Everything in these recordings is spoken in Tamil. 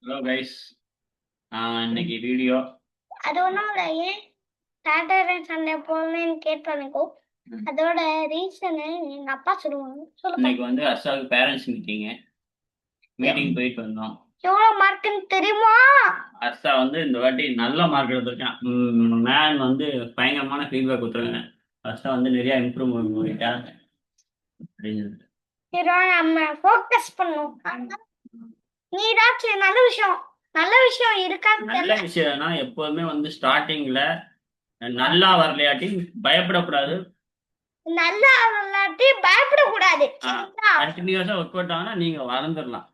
ஹலோ கைஸ், இன்னைக்கு வீடியோ அது ஒன்றும் இல்லை. ஏன் சாட்டர்டே சண்டே போகணும்னு கேட்பானுக்கோ அதோட ரீசனு எங்க அப்பா சொல்லுவாங்க. இன்னைக்கு வந்து அசாவுக்கு பேரண்ட்ஸ் மீட்டிங் போயிட்டு வந்தோம். எவ்வளோ மார்க்குன்னு தெரியுமா? அசா வந்து இந்த வாட்டி நல்ல மார்க் எடுத்திருக்கான். மேம் வந்து பயங்கரமான ஃபீட்பேக் கொடுத்துருங்க. அசா வந்து நிறைய இம்ப்ரூவ்மெண்ட் பண்ணிட்டான் அப்படின்னு. நம்ம ஃபோக்கஸ் பண்ணும். நீ ஏதாச்சும் நல்ல விஷயம் இருக்கான்னு நல்ல விஷயம்னா எப்போதுமே வந்து ஸ்டார்டிங்ல நல்லா வரலையாட்டி பயப்படக்கூடாது. நல்லா வரலாட்டி பயப்படக்கூடாது. கண்டினியூஸா ஒர்க் அவுட் ஆனா நீங்க வளர்ந்துடலாம்.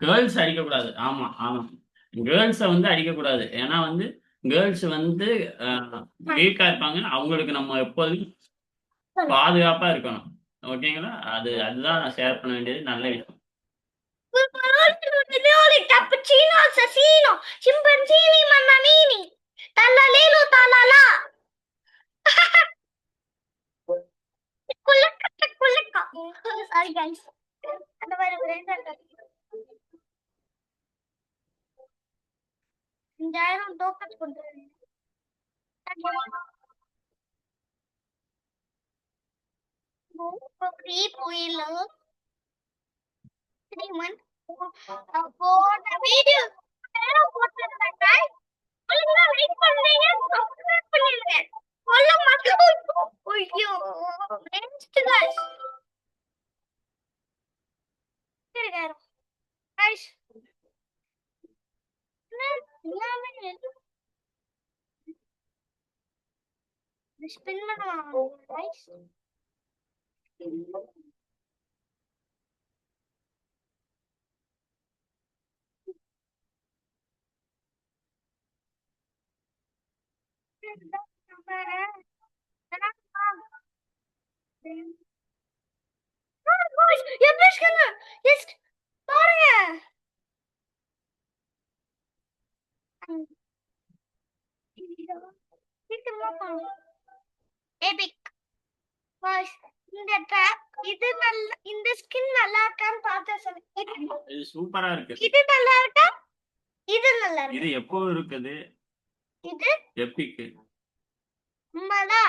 கேர்ள்ஸ் அடிக்கக்கூடாது. ஆமா ஆமா, கேர்ள்ஸை வந்து அடிக்கக்கூடாது. ஏன்னா வந்து கேர்ள்ஸ் வந்து வீக்கா இருப்பாங்க. அவங்களுக்கு நம்ம எப்போதும் பாதுகாப்பா இருக்கணும். ஓகேங்களா? அதுதான் நான் ஷேர் பண்ண வேண்டியது நல்ல விஷயம். Cappuccino, assassino, chimpanzini, mammanini, tallalelo, talala. Kulaka. Sorry guys. அந்த மாதிரி பிரெண்ட் இருக்கு. 5000 டோக்கன்ஸ் கொடுத்துருங்க. free புயல் 3 months போன வீடியோ போட்டுருந்தேன் guys. ஒழுங்கா லைக் பண்ணுங்க, சப்ஸ்கிரைப் பண்ணிருங்க. சொல்ல மாட்டோம். ஐயோ நெக்ஸ்ட் guys. சரி guys. ஸ்பின் பண்ணுவாங்க guys. இந்த ஸ்கின் நல்லா இருக்கான்னு பார்த்தா சொல்லுங்க. இது சூப்பரா இருக்கு. இது நல்லா இருக்கா? இது நல்லா இருக்கு. இது எப்போ இருக்குது? இது எப்பிக். உண்மைதா.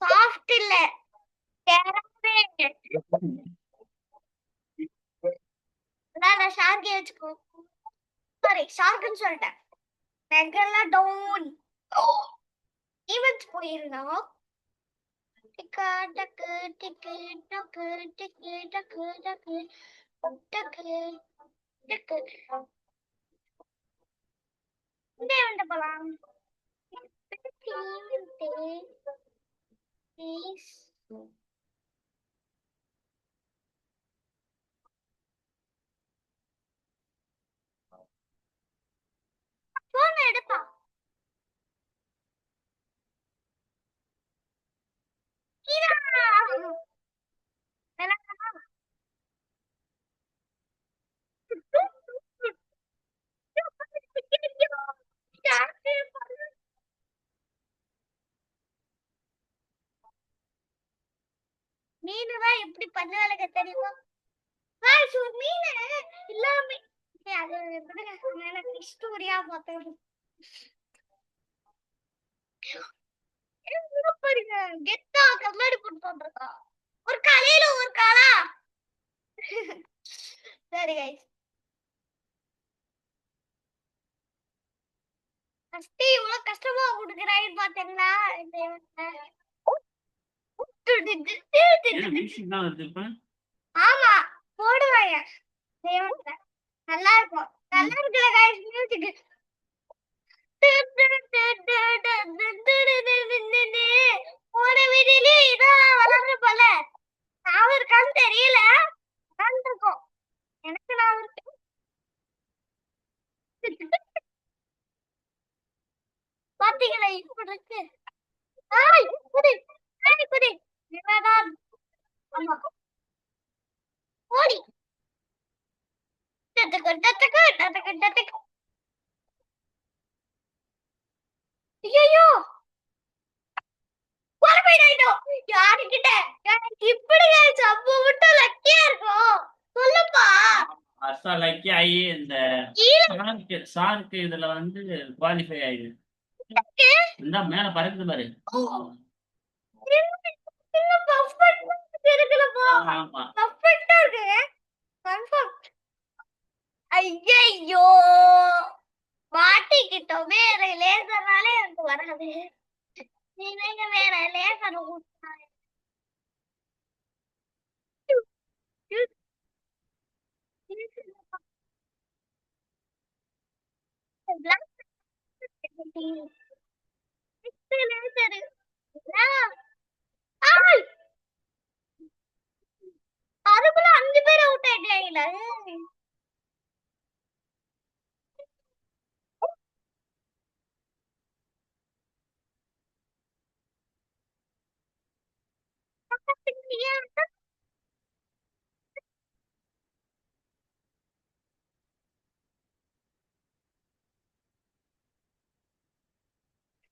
சாஃப்ட் இல்ல, நான் ஷார்க்கே வச்சுக்கோ. சாரி ஷார்க்குன்னு சொல்லிட்டேன். மெகலா டவுன் ஈவென்ட்ஸ் போயிருந்தோம். டிக்கா டக்கு டிக்கு டக்கு டிக்கு டக்கு டக்கு டக்கு டக்கு. இந்த ஈவெண்ட் போலாம். ப்ளீஸ் போன் எடுப்பா. மீனுதான் எப்படி பண்ணாலுங்க தெரியுமா? மீன் இல்லாம அது எனக்கு ஸ்டோரியா பார்த்தேன். பாருங்க கெத்தா கண்ணாடி போட்டு வந்திருக்கா. ஒரு காலையில ஒரு காலா. சரி கைஸ், ஃபர்ஸ்ட் இவ்வளவு கஷ்டமா கொடுக்குறாயின்னு பாத்தீங்களா? ஆமா போடுவாங்க. நல்லா இருக்கும். நல்லா இருக்குல்ல கைஸ் மியூசிக். போன வீடியோலயே இதான் வளர்ந்து போல. நான் இருக்கான்னு தெரியல. இருக்கும் எனக்கு நான் இருக்கு. பாத்தீங்களா இப்படி இருக்கு. குடி குடி என்னதான். ஆமா ஓடி டத்துக்கு டத்துக்கு டத்துக்கு டத்துக்கு. யாருக்கிட்ட எனக்கு இப்படி சப்பு விட்டு லக்கியா இருக்கும் சொல்லுப்பா அர்ஷா லக்கி ஆகி இந்த சாருக்கு இதுல வந்து குவாலிஃபை ஆயிடுது. இந்த மேல பறக்குது பாரு. ஆமா ஐயோ மாட்டிக்கிட்டோம் வேற லேசர்னாலே எனக்கு வராது நீங்க வேற லேசர் அதுக்குள்ள 5 பேர் அவுட் ஆயிட்டாங்களா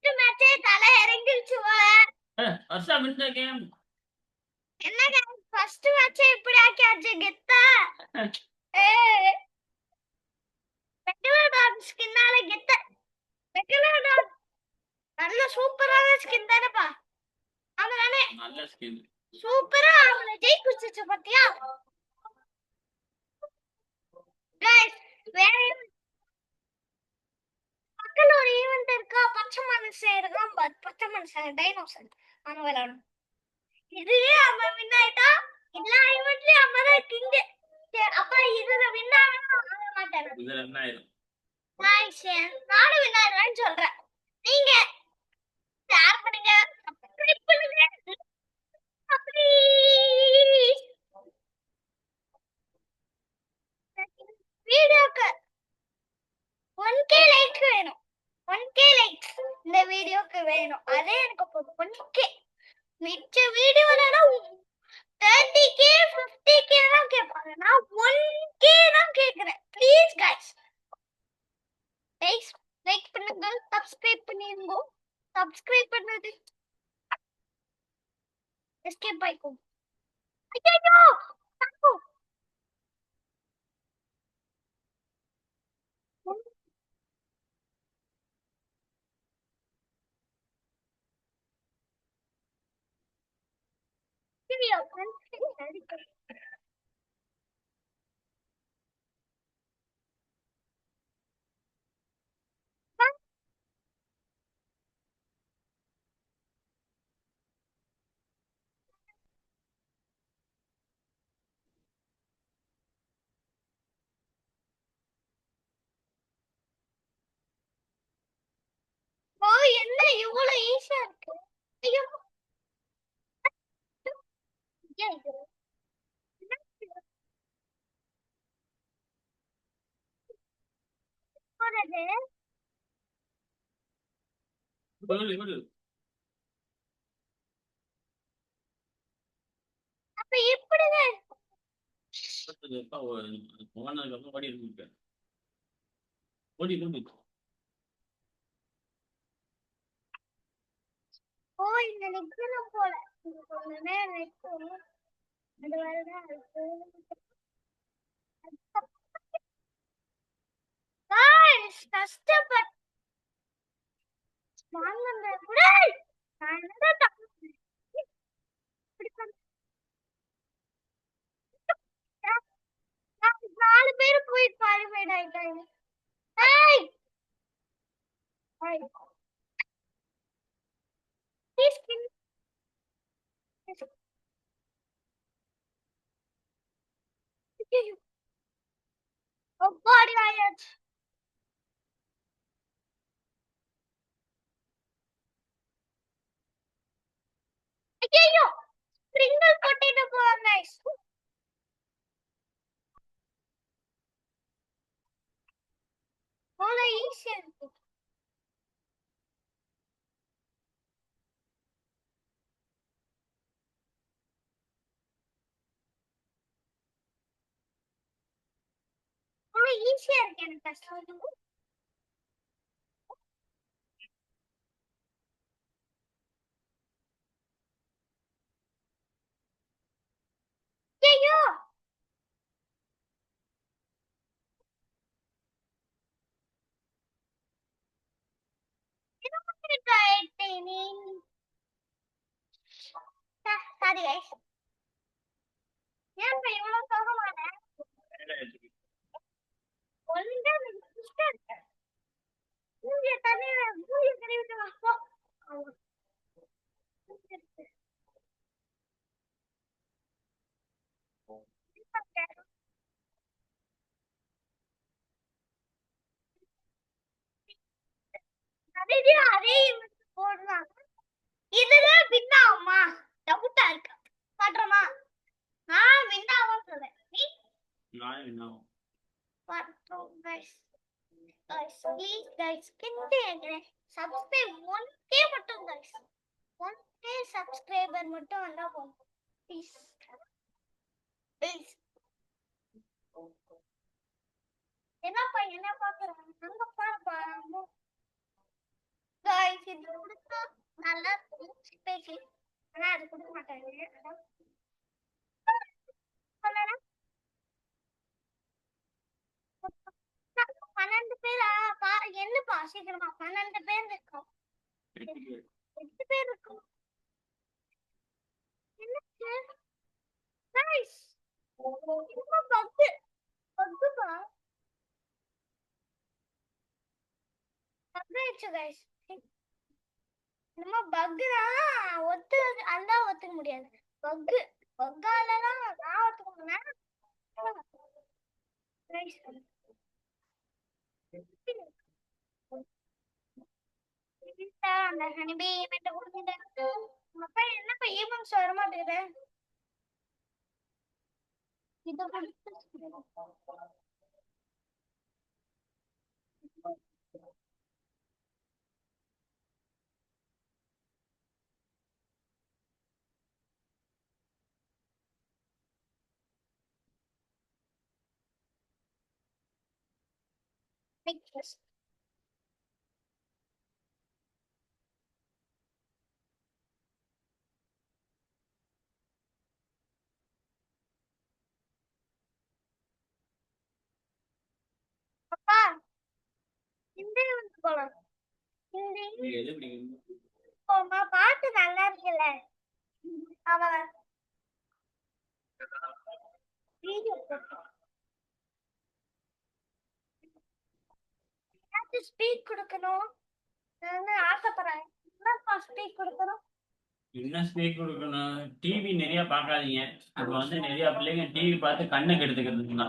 மேட்சே தலை இறங்கிருச்சு அர்ஷா win the game. என்னங்க ஃபர்ஸ்ட் மேட்சே இப்படி ஆக்கியாச்சு கெத்தா மெக்கலோடான் ஸ்கின்னால கெத்த மெக்கலோடான் நல்ல சூப்பரான ஸ்கின் தானேப்பா அவனானே நல்ல ஸ்கின். சூப்பரா அவனை ஜெயிக்குச்சு பாத்தியா गाइस வேற பக்கத்துல ஒரு ஈவென்ட் இருக்கா பச்சை மனுஷன் இருக்கான் பச்சை மனுஷன் டைனோசர் அவன் விளையாடும் இதுவே அவன் வின் ஆயிட்டா எல்லா ஈவென்ட்லயும் அவன் தான் கிங் அப்ப இதுல வின் ஆகணும் ஆக மாட்டாரு இதுல என்ன ஆயிரும்? गाइस நானும் வின் ஆயிடுவேன்னு சொல்றேன் நீங்க ஷேர் பண்ணுங்க சப்ஸ்கிரைப் பண்ணுங்க ப்ளீஸ் வீடியோக்கு 1k லைக் வேணும் 1k லைக்ஸ் இந்த வீடியோக்கு வேணும் அதே எனக்கு போதும் 1k மிச்ச வீடியோலனா 30k 50k தான் கேட்பாங்க நான் 1k தான் கேக்குறேன் ப்ளீஸ் गाइस லைக் பண்ணுங்க சப்ஸ்கிரைப் பண்ணிருங்க சப்ஸ்கிரைப் பண்ணது எஸ்கேப் ஆயிக்கும் ஐயோ தப்பு வீடியோ ஓ என்ன இவ்வளவு ஈஸியா இருக்கு ஐயோ ஐயோ போறது விடு, விடு. அப்ப எப்படிதான் எப்ப போனதுக்கு அப்புறம் ஓடி இருக்கு. ஓடி இருக்கு. ஓ இந்த நிக்கணும் போல இது கொஞ்ச நேரம் நிக்கும் அது வரதான் கஷ்டப்பட்டு வாங்க கூட நான் என்னதான் தப்பு பண்ணேன்? இப்படி பண்ண- நான் 4 பேர் போய் குவாலிஃபைட் ஆயிட்டாங்க ஏய் ப்ளீஸ் கில் ஒப்பாடி ஆயாச்சு ஐயோ ஸ்ப்ரிங்கல் பொட்டேட்டோ போவாங்க அவ்வளோ ஈஸியா இருக்கு அவ்வளோ ஈஸியா இருக்கு எனக்கு கஷ்டம் சாரி கைஸ், ஏன் இவ்வளவு சோகமான ஒழுங்கா மூஞ்சிய தண்ணியில மூஞ்சிய கழுவிட்டு வா போ. அதே போடுறாங்க. இதுதான் வின் ஆகுமா? டவுட்டா இருக்கு. பாடுறோமா? நான் வின் ஆகும் சொல்றேன். நீ நானே வேணும். பாடுறோம் guys. Guys please guys Kinte subscribe 1k மட்டும் கைஸ். 1k சப்ஸ்கிரைபர் மட்டும் வந்தா போதும். Please please. என்னப்பா என்ன பாக்குறாங்க? அங்க பாருப்பா. கைஸ் இது கொடுத்தா நல்லா பேசி. ஆனா அது கொடுக்க மாட்டாங்க. சொல்லலாம் 12 பேரா? என்னப்பா சீக்கிரமா 12 பேர் இருக்கோம். 8 பேர் இருக்கோம். என்னச்சு கைஸ்? ரொம்ப பக்கு பக்குப்பா. பக்காயிடுச்சு கைஸ். நம்ம பக்குனா ஒத்து அல்லா ஒத்துக்க முடியாது. பக்கு பக்காலலாம் நான் ஒத்துக்க முடியாது. கைஸ் அந்த ஹனிபி மெட்ட கொடுத்துட்டு அப்பா என்னப்பா ஈவன்ஸ் வர மாட்டேங்குது. இது அப்பா இந்த ஈவன்ஸ் போலாம். இந்த நீங்க எது பிடிக்கும்? போமா பாட்டு நல்லா இருக்குல்ல. அவன் வீடியோ ஸ்பீக் கொடுக்கணும். நான் ஆசைப்படுறேன். என்னப்பா ஸ்பீக் கொடுக்கணும்? என்ன ஸ்பீக் கொடுக்கணும்? டிவி நிறைய பார்க்காதீங்க. இப்ப வந்து நிறைய பிள்ளைங்க டிவி பார்த்து கண்ணை கெடுத்துக்கிறதுனா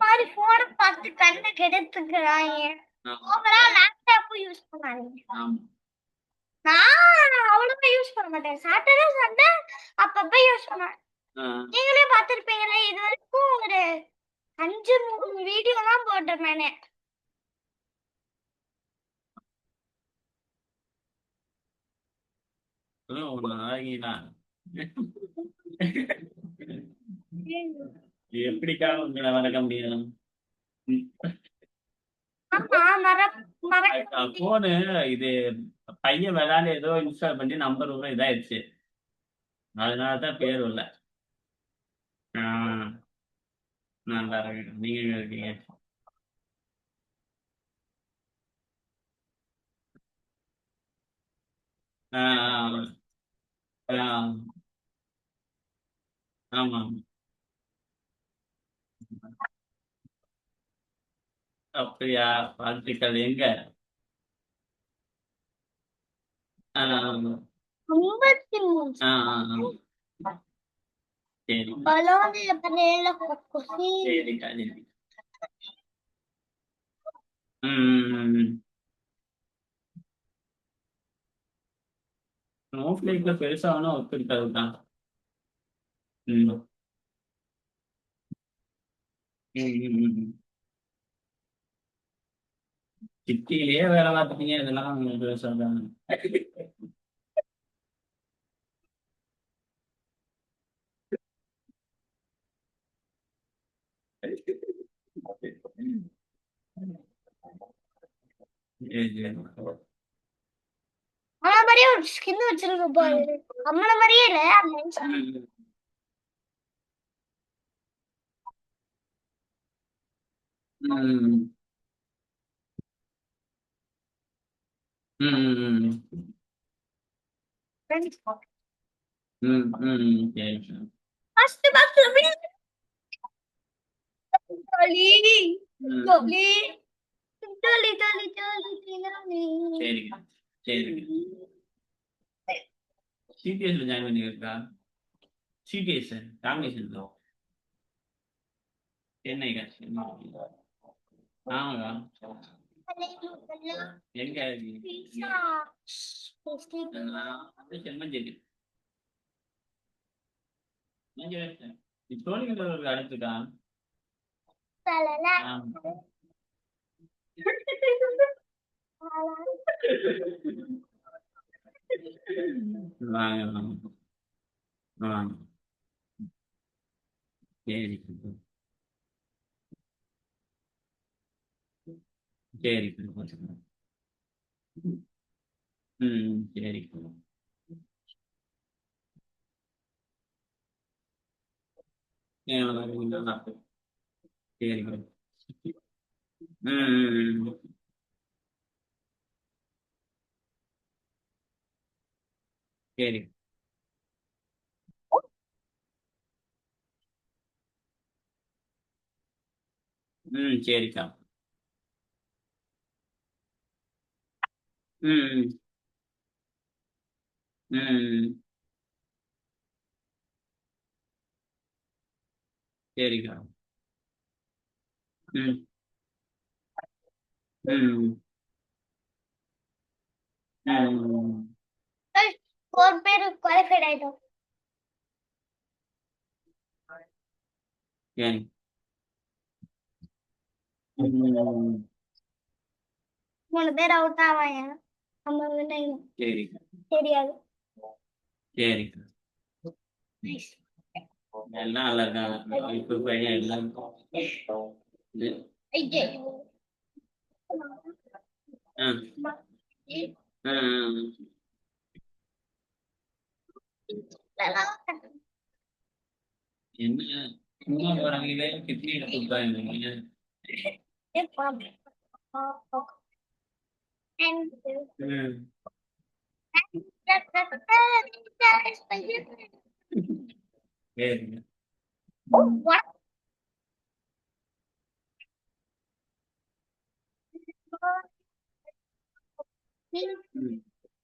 மாதிரி போன பார்த்து கண்ணை கெடுத்துக்கிறாங்க. ஓவரா லேப்டாப் யூஸ் பண்ணாதீங்க. நான் அவ்வளவா யூஸ் பண்ண மாட்டேன். சாட்டர்டே சண்டே அப்பப்ப யூஸ் பண்ணுவேன். நீங்களே பார்த்திருப்பீங்களே, இது வரைக்கும் ஒரு 5 வீடியோ தான் போட்டேன் நானு. ஒரு நாளைக்குனா எப்படிக்கா உங்களை வளர்க்க முடியும்? ஆமா மறக்க போனு இது பையன் விளையாண்டு ஏதோ இன்ஸ்டால் பண்ணி நம்பர் இதாயிடுச்சு. அதனாலதான் பேர் இல்ல. நல்லா இருக்கு. நீங்க எங்க இருக்கீங்க? ஆஹ் ஆஹ் ஆமா. அப்படியா? வாழ்த்துக்கள். எங்க? ஆஹ் 53 ஆஹ் சரி பலோன்ல பண்ணல கொசி. சரிக்கா சரி. ம் ஸ்னோஃப்ளேக்ல பெருசா வேணா ஒர்க் இருக்காதுதான். ம் சிட்டிலேயே வேலை பார்த்துட்டீங்க, இதெல்லாம் பெருசா தான். சரி, சரி. அவன மாதிரியே ஒரு ஸ்கின் வச்சிருக்க பாரு. அவன மாதிரியே இல்ல அந்த ம் ம் ம் சரி. First box jolly jolly jolly jolly jolly சரிங்க சரிங்க. சிடிஎஸ்ல ஜாயின் பண்ணிருக்கா? சிடிஎஸ் காம்பினேஷன் சென்னை காசு. ஆமாக்கா. எங்க செம்மஞ்சேரி தோழிகள் அடுத்துக்கா. வாங்க வாங்க வாங்க. சரி சரி. சரி. சரி. சரி. சரிக்கா. ம் ம் சரிக்கா. ம் ம் ம் ஒரு பேர் குவாலிஃபைட் ஆயிட்டோம். சரி. ம் 3 பேர் அவுட் ஆவாங்க. நம்ம வின் சரிக்கா. தெரியாது. சரிக்கா. எல்லாம் நல்லா இருக்காங்க. இப்ப பையன் எல்லாம் இது. ஆ ஆ என்ன சும்மா போறாங்களே கிட்னியில கொடுத்தாங்க. சரிங்க.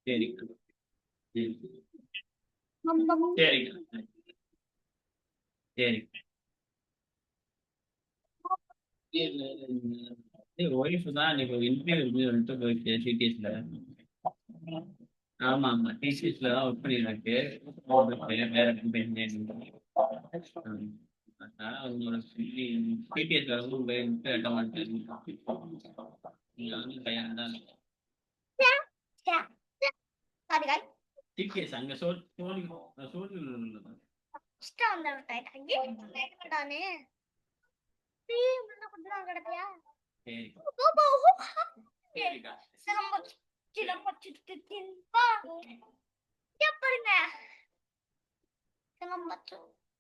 சரிங்க. சரிங்க. சரி. ஒய்ஃப் தான் இன்னைக்கு ஒரு இன்டர்வியூ வந்துட்டு போயிடுச்சு சிடிஎஸ்ல. ஆமா ஆமா டிசிஎஸ்ல தான் ஒர்க் பண்ணிருக்கு. வேற கம்பெனி. அதனால அவங்களோட சிடிஎஸ்ல வந்து அட்ட மாட்டேன். நீங்க வந்து பையன் தான் டிடிஎஸ் அங்க சோழி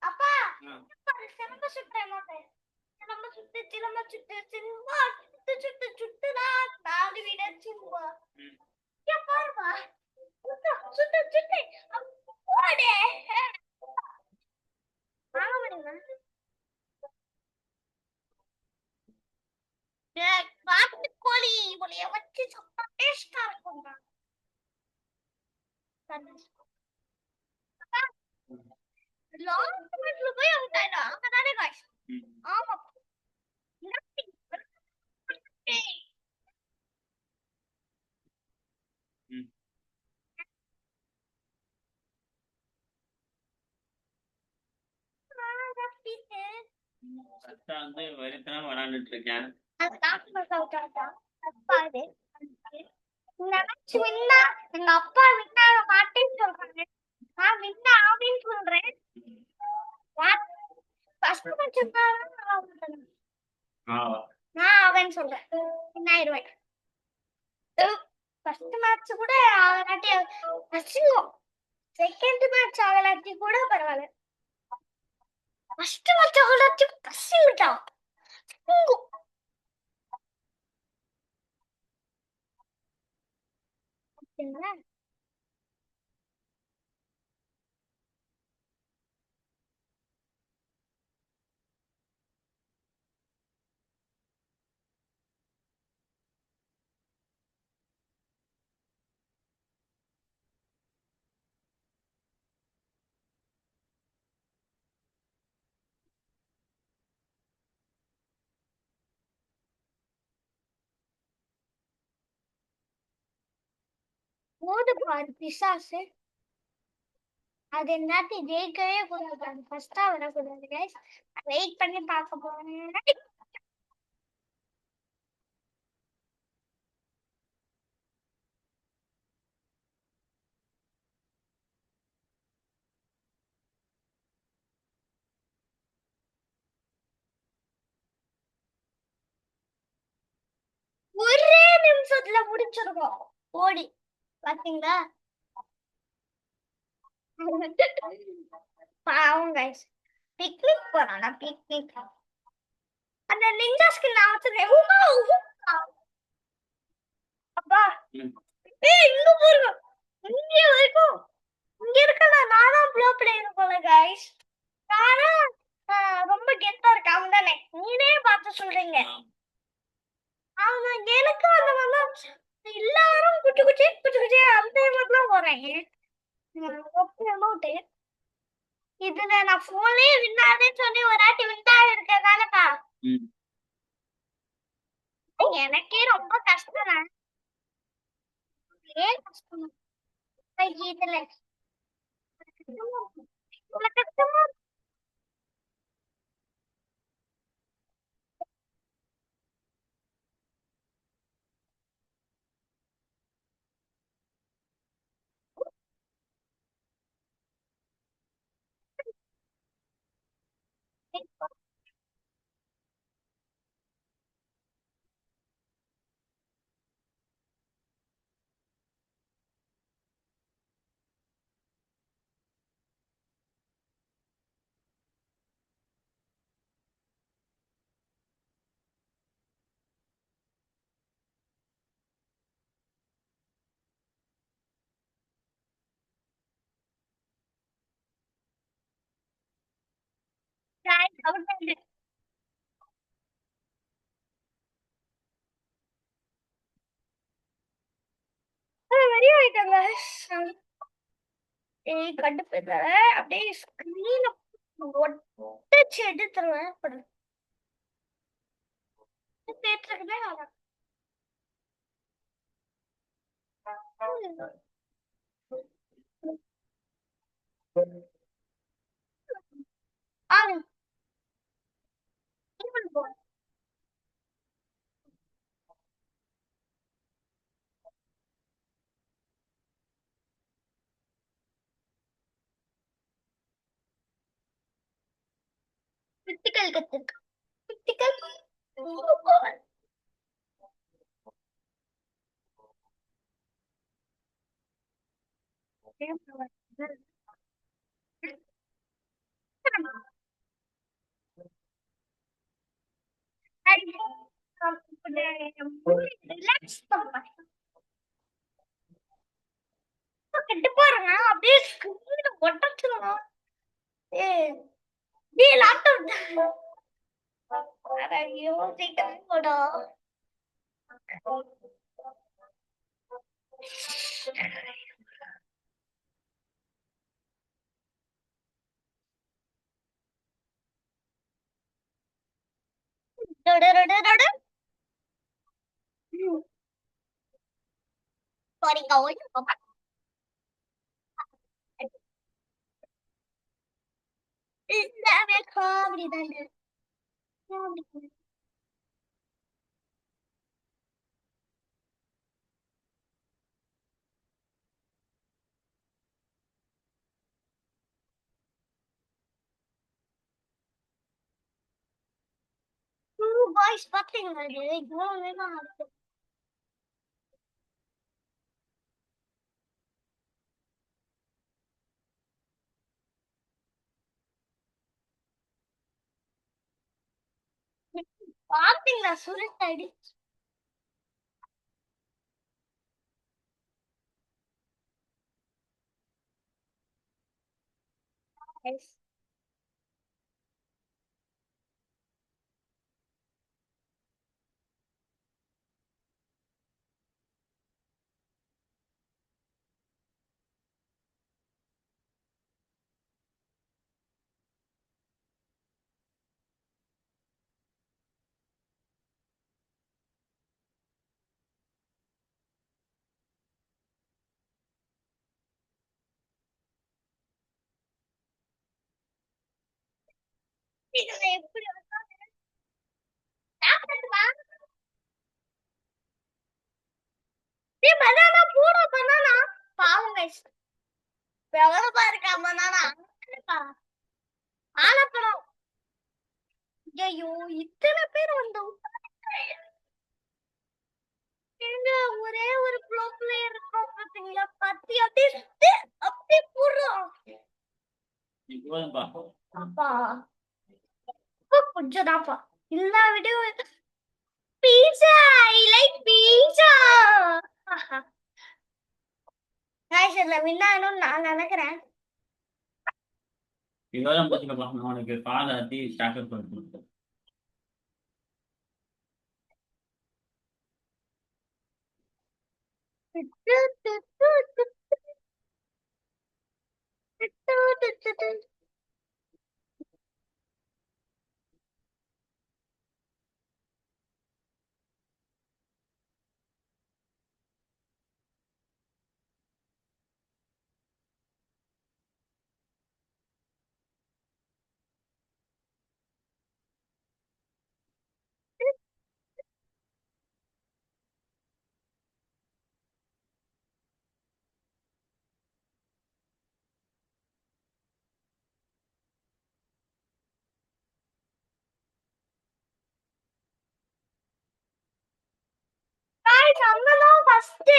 அப்பா சிலம்ப சுட்டு சிலம்ப சுட்டு சிலம்ப சுட்டு சுட்டு சுட்டுடா நாலு விட சிம்பா பாருப்பா சுட்டு சுட்டு போடே கோழி ஒளிய வச்சு சாப்பிட்டா டேஸ்டா இருக்கும். லாஸ்ட் மினிட்ல போய் அவுட் ஆயிடா. அங்கதானே गाइस. ஆமா. வந்து வெறுத்தனா விளாண்டுட்டு இருக்கேன். நினைச்சு வின்னா எங்க அப்பா வின்னா மாட்டேன்னு சொல்றாங்க. நான் வின்னா ஆவேன்னு சொல்றேன். ஃபர்ஸ்ட் மேட்ச் நான் ஆவேன்னு சொல்றேன். வின் ஆயிடுவேன். ஃபர்ஸ்ட் மேட்ச் கூட ஆகலாட்டி அசிங்கம். செகண்ட் மேட்ச் ஆகலாட்டி கூட பரவாயில்ல. ஃபர்ஸ்ட் மேட்ச் ஆகலாட்டி அசிங்கம்டா. ஓடு பாரு பிசாசு. அது என்னாட்டி ஜெயிக்கவே கூடாது. அது ஃபர்ஸ்டா வரக்கூடாது கைஸ். வெயிட் பண்ணி பார்க்க போறேன். ஒரே நிமிஷத்துல முடிச்சிருக்கோம் ஓடி. பாத்தீங்களா? பாவம் கைஸ். பிக்னிக் போறோம். நான் பிக்னிக். அந்த நிஞ்சா ஸ்கின் நான் வச்சிருக்கேன். அப்பா ம். ஏய் இங்க பாருங்க. இங்க வரைக்கும் இங்க இருக்கல. நானும் ப்ளோ பிளேயர் போல கைஸ். நானும் ரொம்ப கெத்தா இருக்கேன். அவன் தானே நீனே பார்த்து சொல்றீங்க. அவன் எனக்கு அந்த மாதிரி எல்லாரும் குச்சி குச்சி குச்சி குச்சி அந்த மாதிரிலாம் போறாங்க. அமௌண்ட் இதுல நான் போன்லயே வின்னாதேன்னு சொல்லி ஒரு ஆட்டி வின்னா இருக்கதானப்பா. ம். எனக்கே ரொம்ப கஷ்டம். ஏன் கஷ்டம் இதுல இவ்வளவு கஷ்டமா இருக்கு. வெளியே ஆயிட்டாங்க. ஏய் கடுப்பு அப்படியே ஸ்கிரீன ஒட்டச்சு எடுத்துருவேன். பேசுறதுக்குமே கிரிட்டிக்கல் கத்துக்கு கிரிட்டிக்கல் ரிலாக்ஸ் பண்ணுவேன். கிட்ட பாருங்க அப்படியே ஸ்கிரீன ஒட்டச்சிருவோம். ஏ லேப்டாப் ஐயோ சீக்கிரம் போடா. Sorry, going. இல்லவே காமெடி தாங்க. பாய்ஸ் பாத்தீங்களா இது இவ்வளவு நேரம் ஆகுது. பாத்தீங்களா சுரேஷ் அடி இதுல எப்படி சாப்பிடட்டுமா? டேய் பனானா போடு பனானா. பாவம் guys. எவ்வளவு இருக்கா பனானா? ஆலப்பழம். ஐயோ இத்தனை பேர் வந்தோம். எங்க ஒரே ஒரு ப்ளோ பிளேயர் இருக்கோம் பாத்தீங்களா? பத்தி அப்படியே சுத்தி அப்படியே போடுறோம். இப்போதும்பா அப்பா கொஞ்சம் தான்ப்பா. எல்லா video pizza. I like pizza. guys இதுல வின் ஆகணும்னு நான் நினைக்கிறேன். இதெல்லாம் பத்திக்கப்பா நான் உனக்கு காலை அத்தி ஸ்டாக்கர் பண்ணுறேன். guys அங்கதான் ஃபர்ஸ்ட்.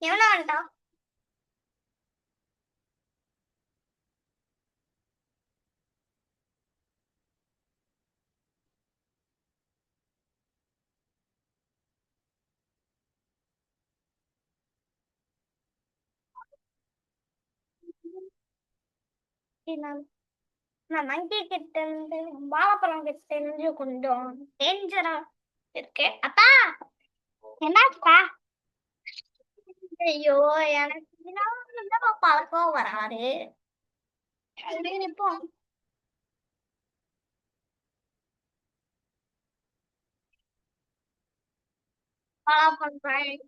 எவனா வந்தான்? நான் மங்கி கிட்ட இருந்து வாழைப்பழம் கிட்ட இருந்து கொஞ்சம் டேஞ்சரா இருக்கு. அப்பா என்னாச்சுப்பா? ஐயோ எனக்கு என்னப்பா பழக்கம் வராது. அப்படியே நிப்போம். வாழைப்பழம் பழம்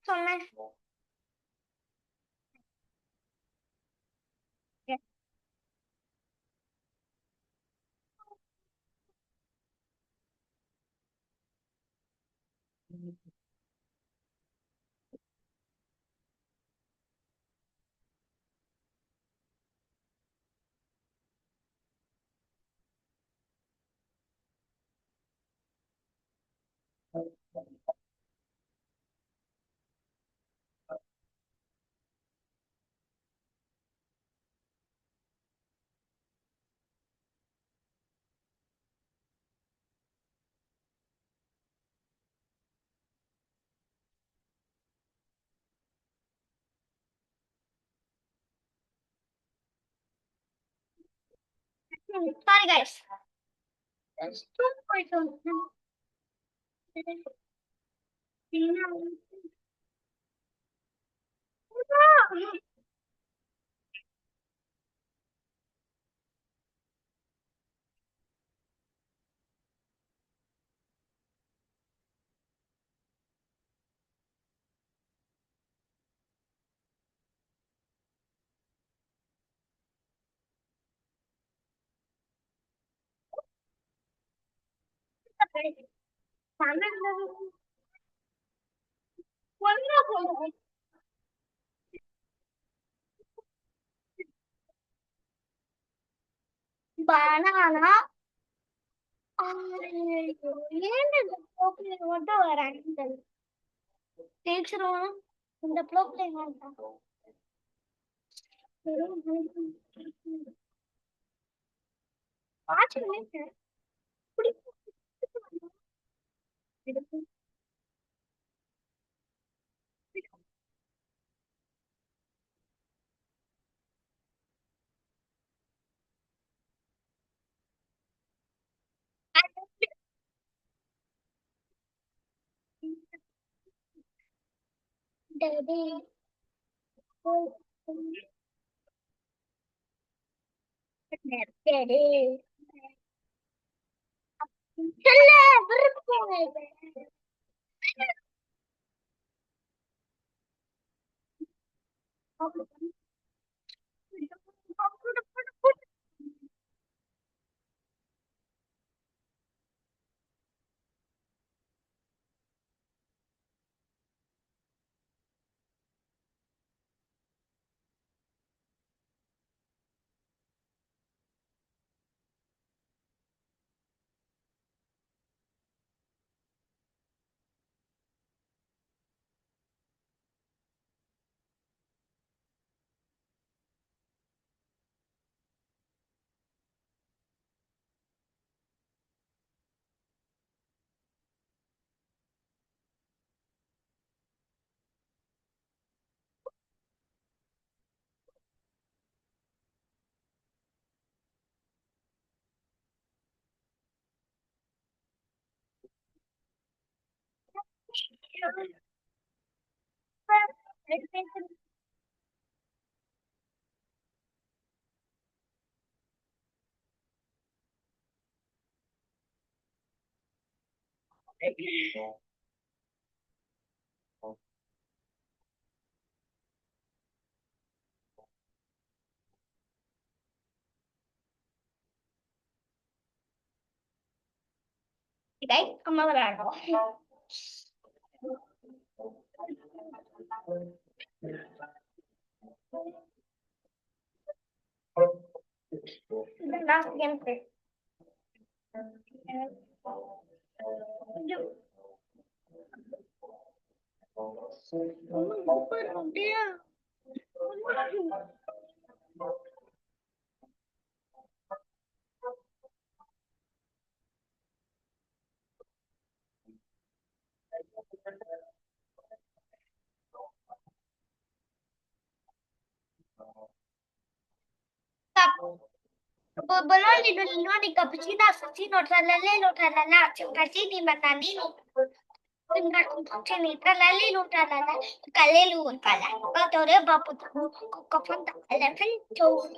சொன்னேன். Sorry guys. banana. ஏன் இந்த ப்ரோக்ளைன் மட்டும் வராங்கன்னு தெரியல. ஜெயிச்சிருவோம். இந்த ப்ரோக்ளைன் வேண்டாம். வாட்சிங் Daddy. Daddy. இல்ல, விருப்பம். Đấy, không bao giờ nó. Nó siempre. Bologna non di cappuccino, assassino, trallallero, trallallaccio, casini, bananini, trallallero, trallallà, calelu, cala, patore, papu, cocofanta, elefanto.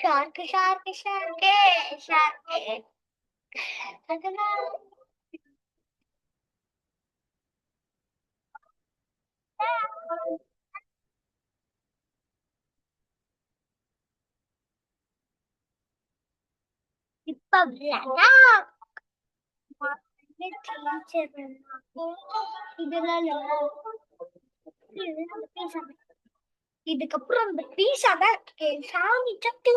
Shark, shark, shark, shark. இப்ப விளையாடா. இதுக்கப்புறம் அந்த பீஸா தான் சாமி சத்து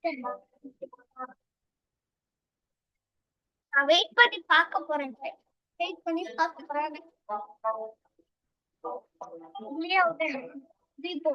நான் வெயிட் பண்ணி பார்க்க போறேன். வெயிட் பண்ணி பார்க்க போறேன். இல்லையா தீபோ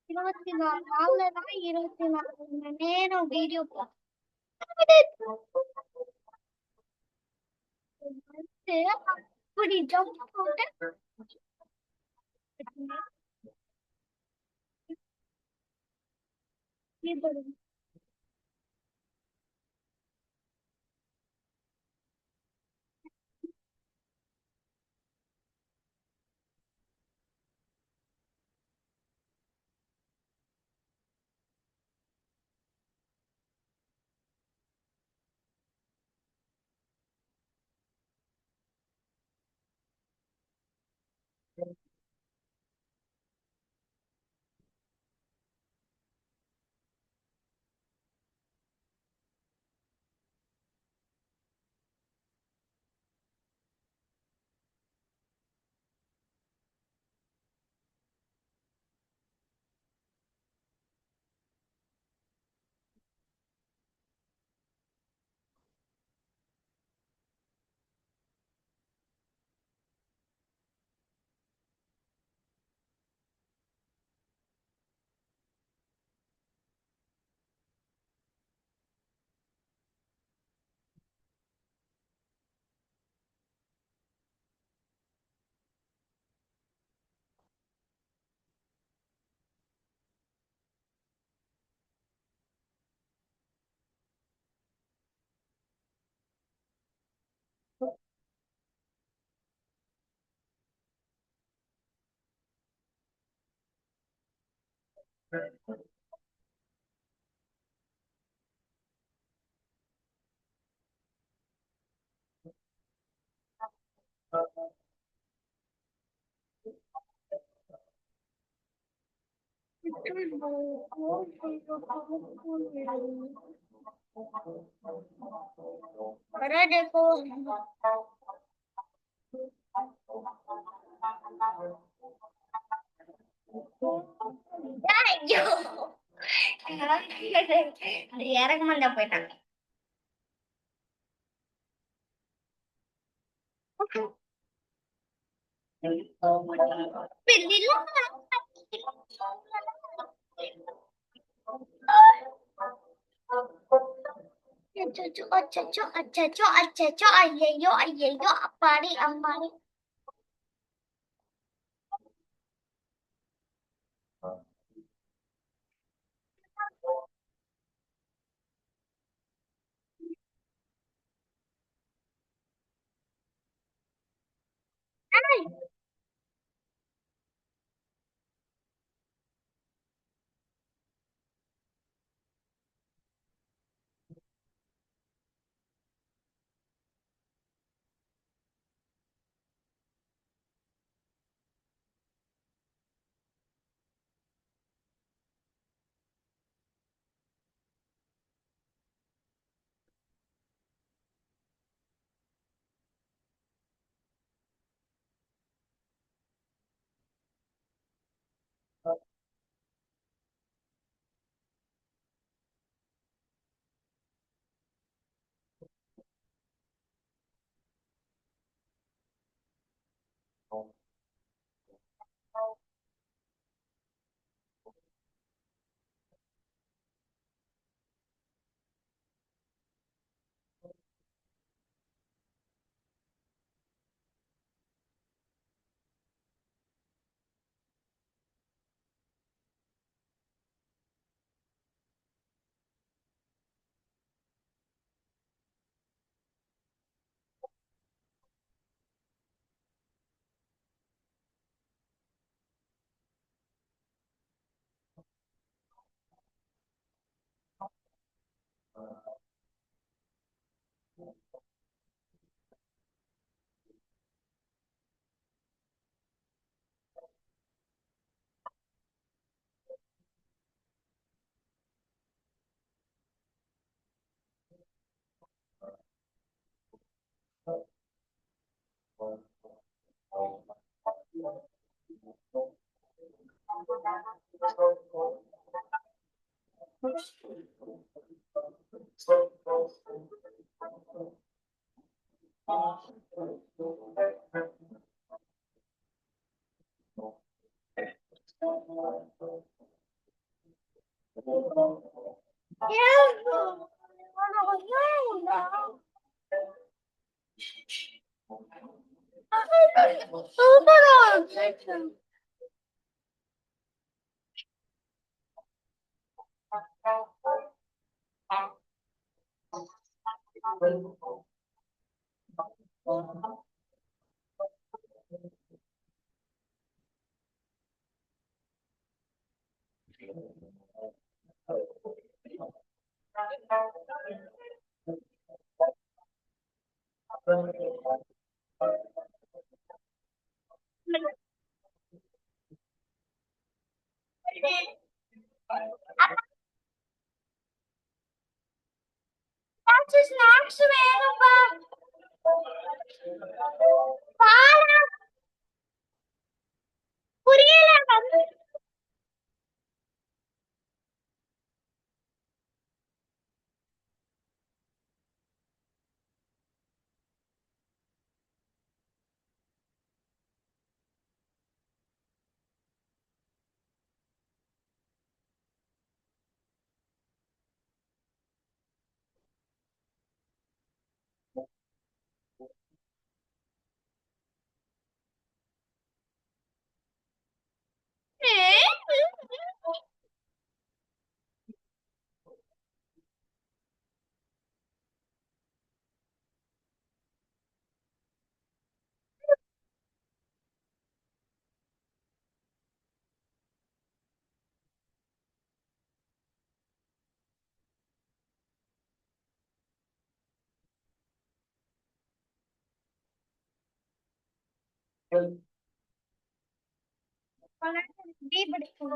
இருபத்தி நாலு நாள்ல தான் 24 மணி நேரம் வீடியோ அப்படி ஜம்ப் போட்டு अरे देखो ஐயோ அது இறக்க மாட்டா போயிட்டாங்க அச்சச்சோ அச்சச்சோ அச்சச்சோ அச்சச்சோ ஐயையோ ஐயையோ அப்பாடி அம்மாடி ஸ்நாக்ஸ் வேணும்பா பாலா புரியல டி படிக்கும்.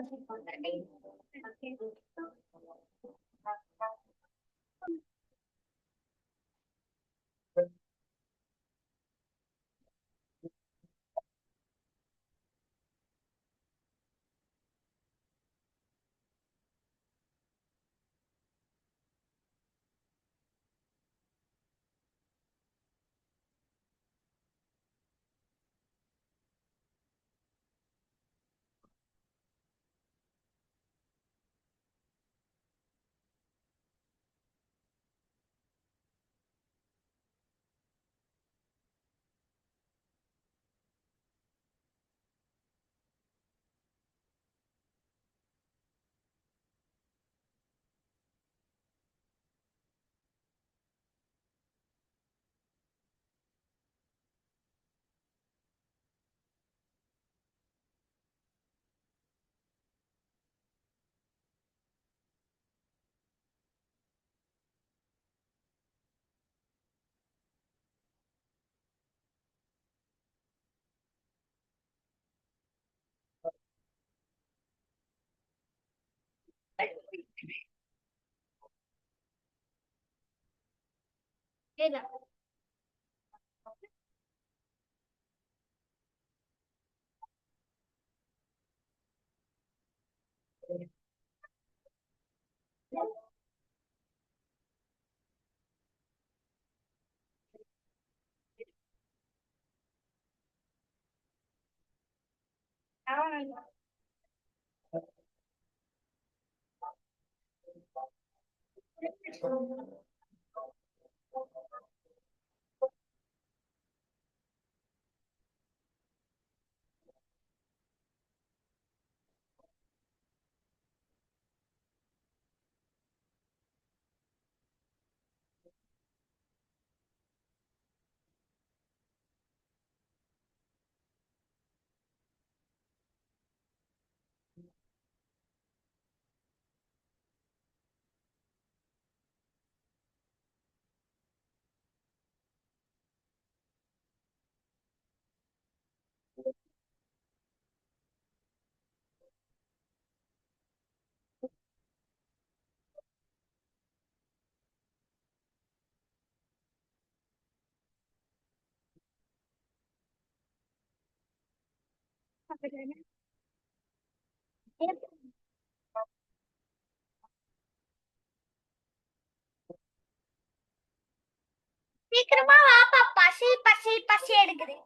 சீக்கிரமா வாப்பா, பசி பசி பசி எடுக்குது.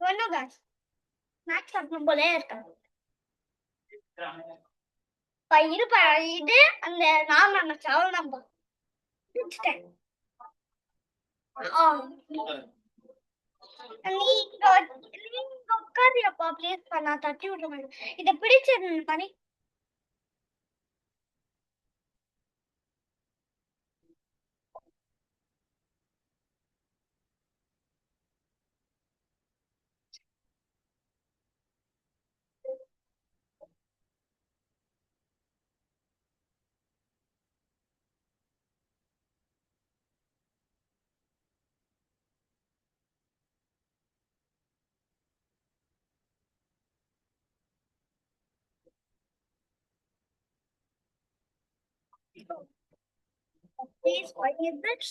ஒண்ணும் காசு ஸ்நாக்ஸ் சாப்பிடும் போலே இருக்கேன். இருப்பா, இது அந்த நான் நினைச்சாலும் நம்ம பிடிச்சிட்டேன். நீங்க உட்காருப்பா ப்ளீஸ், நான் தட்டி விடுறேன். இதை பிடிச்சிரு பண்ணி. Please, why is this?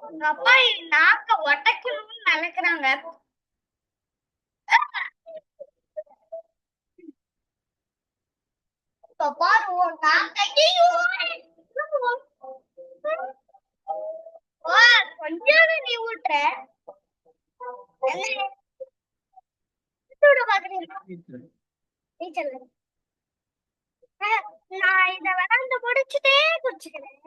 உங்க அப்பா நாக்க உடைக்கணும்னு நினைக்கிறாங்க. இப்ப பாரு உன் நாக்க. ஐயோ! கொஞ்சம் நீ ஊட்டுற பாக்குறீங்க. நான் இத விளாண்டு முடிச்சுட்டே குடிச்சுக்கிறேன்.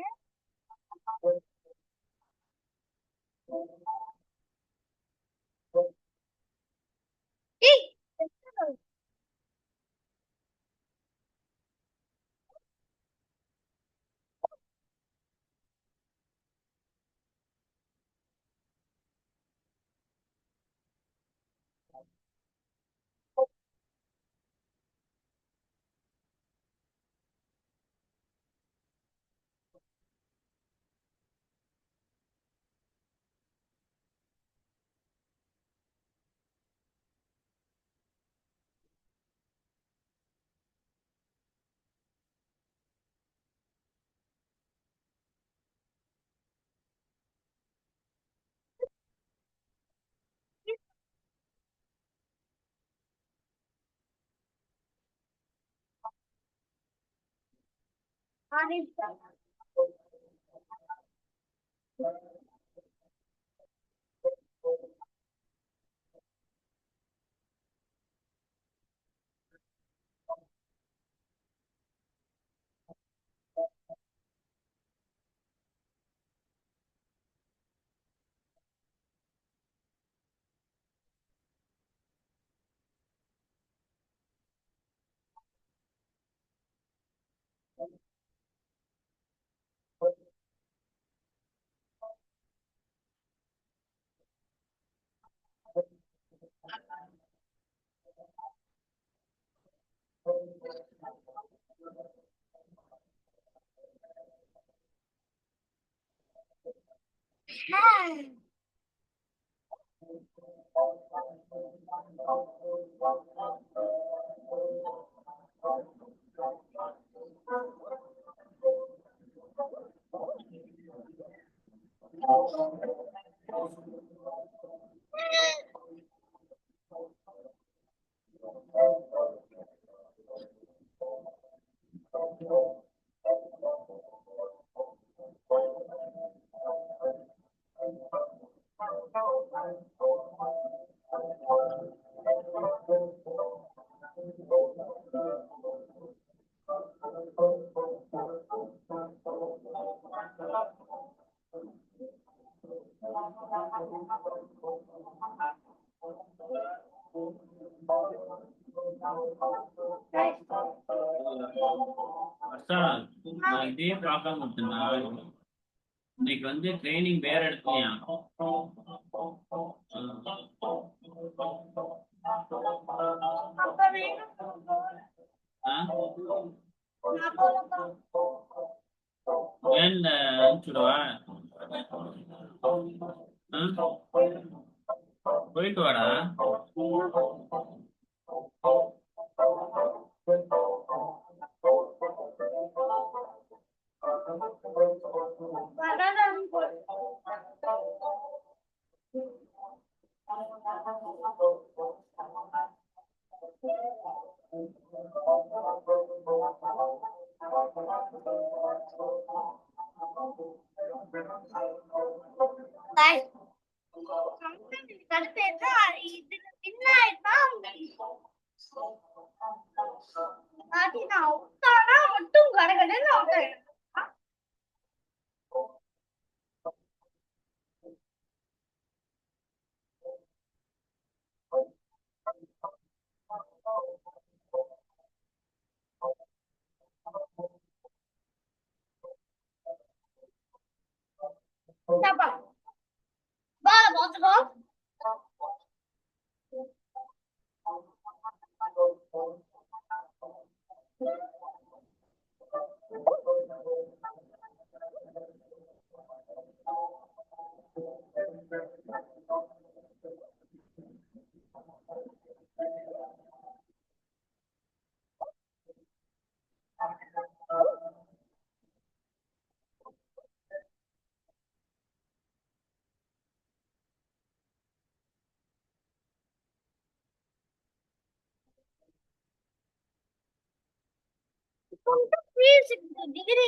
வர்ஷா, நான் இதே பார்க்காம விட்டேன்னா, இன்னைக்கு வந்து ட்ரைனிங் வேற இடத்துலயா? வேன்ல அனுப்பிச்சுடவா? போயிட்டு வாடா. மட்டும் கடகடன்னு அவுட் ஆயிடும். பால பாத்துக்கோ. டிகிரி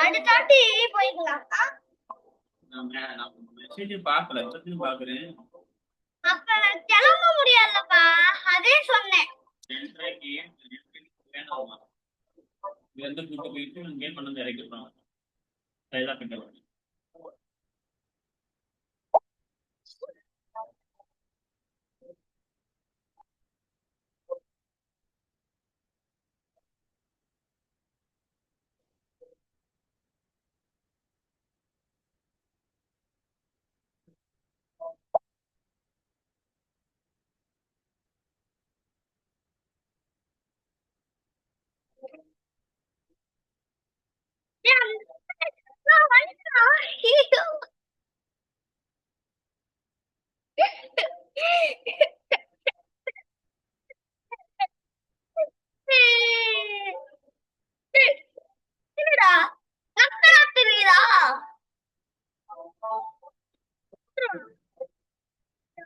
அடுத்தாட்டி போய்க்கலாம். நான் மெசேஜ் பார்க்கல, இப்பதான் பார்க்குறேன். அப்ப நான் கிளம்ப முடியாதுப்பா, அதே சொன்னேன். 2:30க்கு வேண்டாமா? இங்க இருந்து கூட்டு போயிட்டு அங்கேயே கொண்டு வந்து இறக்கிடுறாங்க. கைதா கிட்ட நான் வந்துட்டேன். ஐயோ. என்னடா ரத்தம் தெரியுதா?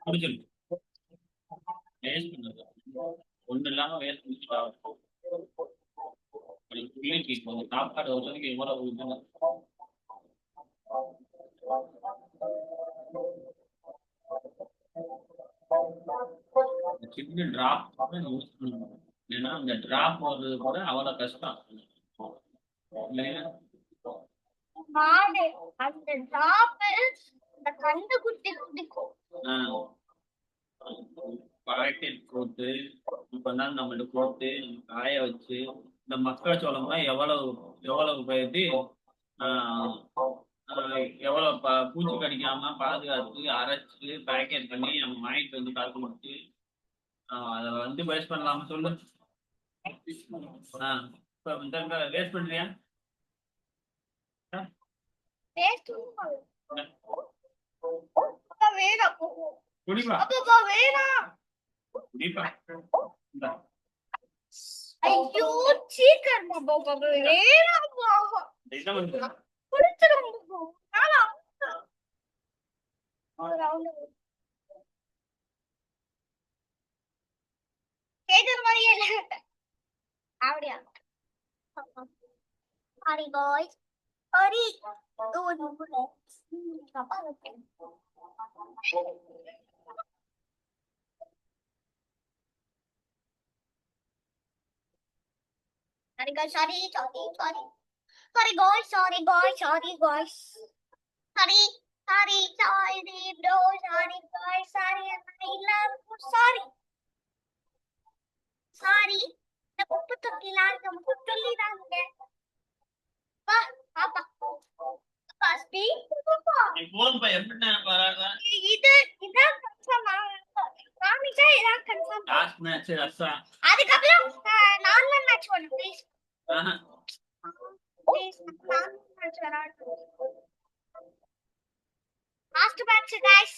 முடிச்சிருக்கு. வேஸ்ட் பண்ணது ஒண்ணு இல்லாம வேஸ்ட் முடிச்சுட்டா. பிள்ளைக்கு இப்போ சாப்பாடு வருஷத்துக்கு எவ்வளவு இதுன்னு. சின்ன டிராப் யூஸ் பண்ணணும். ஏன்னா அந்த டிராப் வர்றது கூட அவ்வளவு கஷ்டம் இல்லையா? மாடு அந்த டாப்பு அந்த கண்டு குட்டி குடிக்கும். பாக்கெட் போட்டு இப்ப தான் நம்மள்ட்ட போட்டு காய வச்சு இந்த மக்காச்சோளம்லாம் எவ்வளவு எவ்வளவு இது எவ்வளவு பூச்சி கடிக்காம பாதுகாத்து அரைச்சு பேக்கெட் பண்ணி நம்ம வாங்கிட்டு வந்து காசு கொடுத்து அதை வந்து வேஸ்ட் பண்ணலாமா சொல்லு. இப்ப வேஸ்ட் பண்றியா? வேஸ்ட் வேணாம் குடிப்பா அப்பா வேணாம். குடிப்பா. ஐயோ சீக்கிரம் பாபா வேணாம் பாபா. இதான் வந்து குடிச்சிடும் நானா கேக்குற மாதிரியே இல்ல. அப்படியா? Sorry boys, sorry. Sorry guys, sorry. Sorry guys, sorry bro, sorry guys, sorry I love you, sorry. இந்த குப்பை தொட்டில நம்ம சொல்லிடாங்க. வா பாப்பா பாப்பா ஸ்பீக் பாப்பா. இது இதான் கன்ஃபார்ம் ராமிச்சா இதான் கன்ஃபார்ம். லாஸ்ட் மேட்ச் ரசா. அதுக்கப்புறம் நார்மல் மேட்ச் ஒன்னு ப்ளீஸ். ப்ளீஸ் நார்மல் மேட்ச் விளையாடு. Last match guys.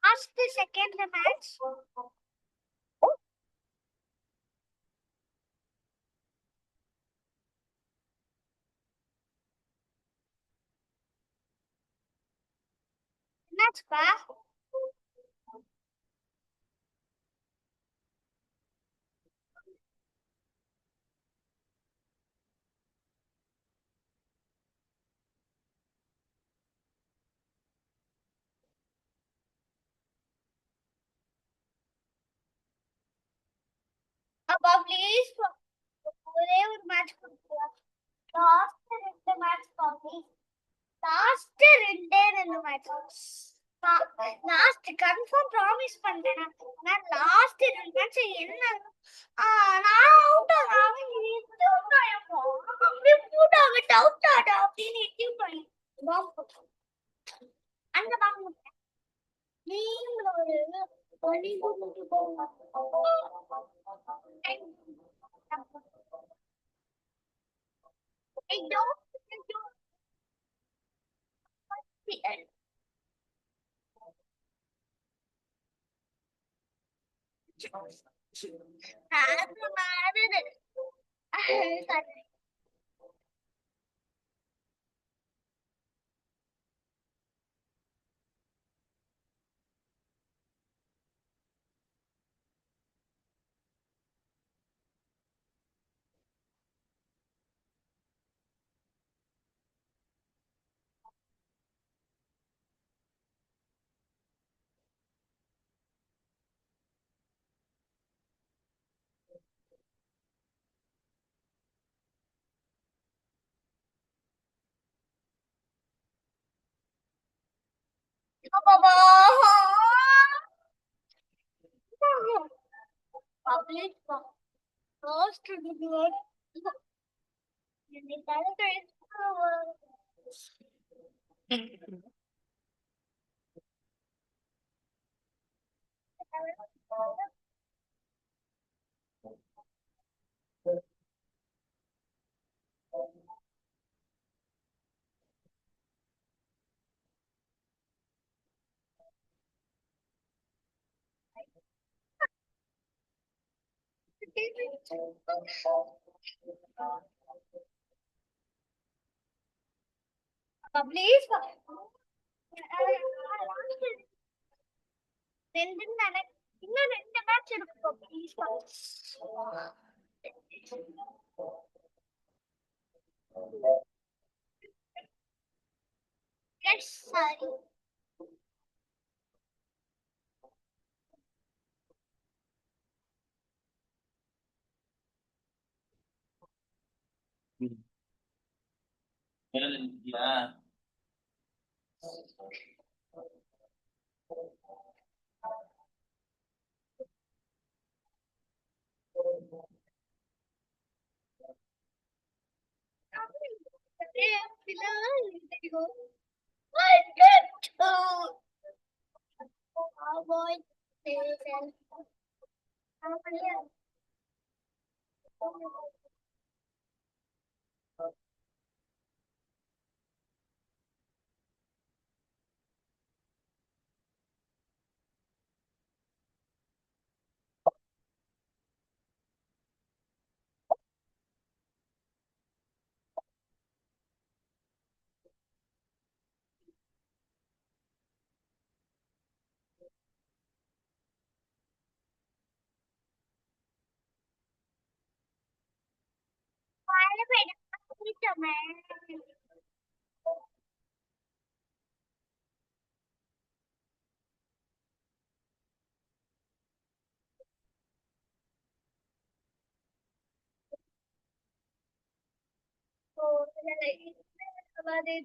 Last second match. என்னாச்சுப்பா? அப்பா ப்ளீஸ் ஒரே ஒரு மேட்ச் கொடுங்க. லாஸ்ட் ரெண்டு மேட்ச் பாப்பி. லாஸ்ட் ரெண்டே ரெண்டு மேட்ச். லாஸ்ட் கன்ஃபார்ம் ப்ராமிஸ் பண்றேன். நான் லாஸ்ட் ரெண்டு மேட்ச் என்ன நான் அவுட் ஆகாம இது ஆயப்போ அப்படியே போட்டாங்க டவுட் ஆடா அப்படின்னு எட்டி பண்ணி பாம்பு அந்த பாம்பு நீங்க ஒரு ஒளி கூட்டு போங்க. I don't Public lost to the blood. The character is power. Please. இன்னும் ரெண்டு மேட்ச் இருக்கு ப்ளீஸ். Yes sorry.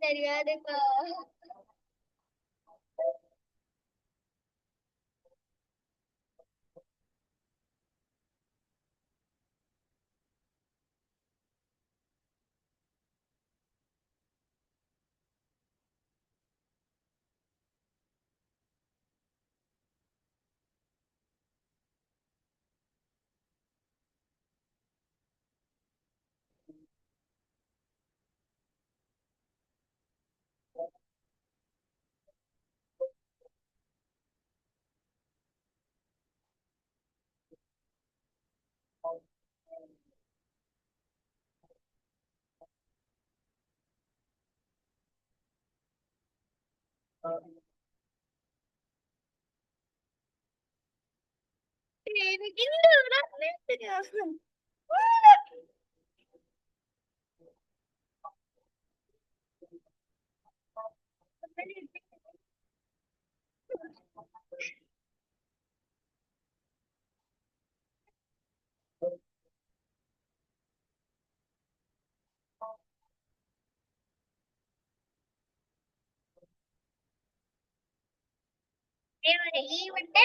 தெரியாதுக்கா. எனக்கு இந்த விளையாட்டுலே தெரியாது. ஈவென்ட்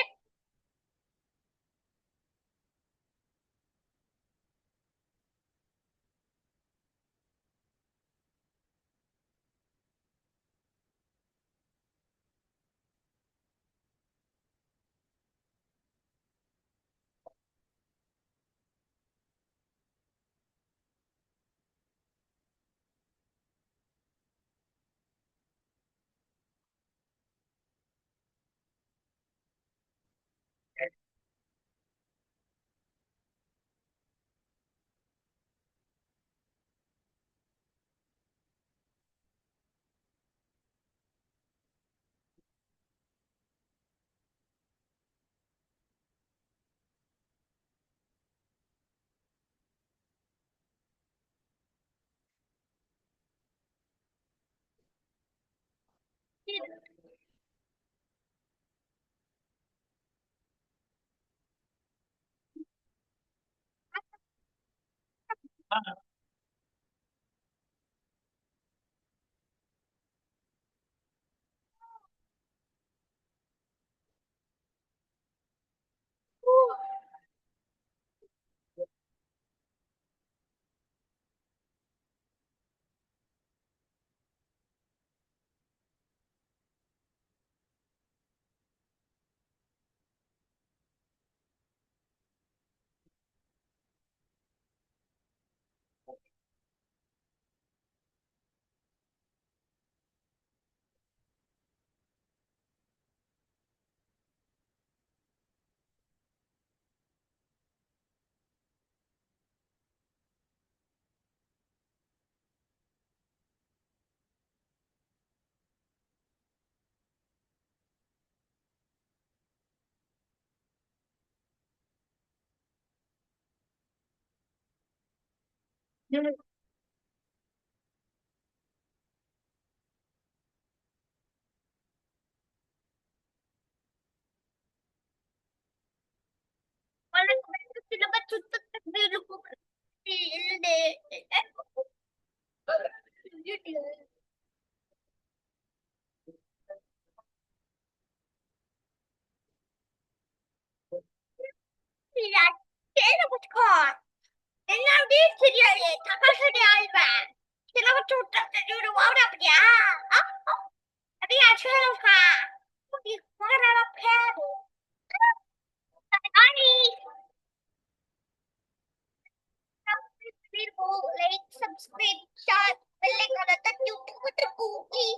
என்ன தெரியாது தகாசடி ஆழ்வேன் சில சுத்தத்தை வாட அப்படியா அப்படியா சொல்லுங்க மகனால பேரு Ani, like, subscribe, share, bell icon at YouTube with the cookie.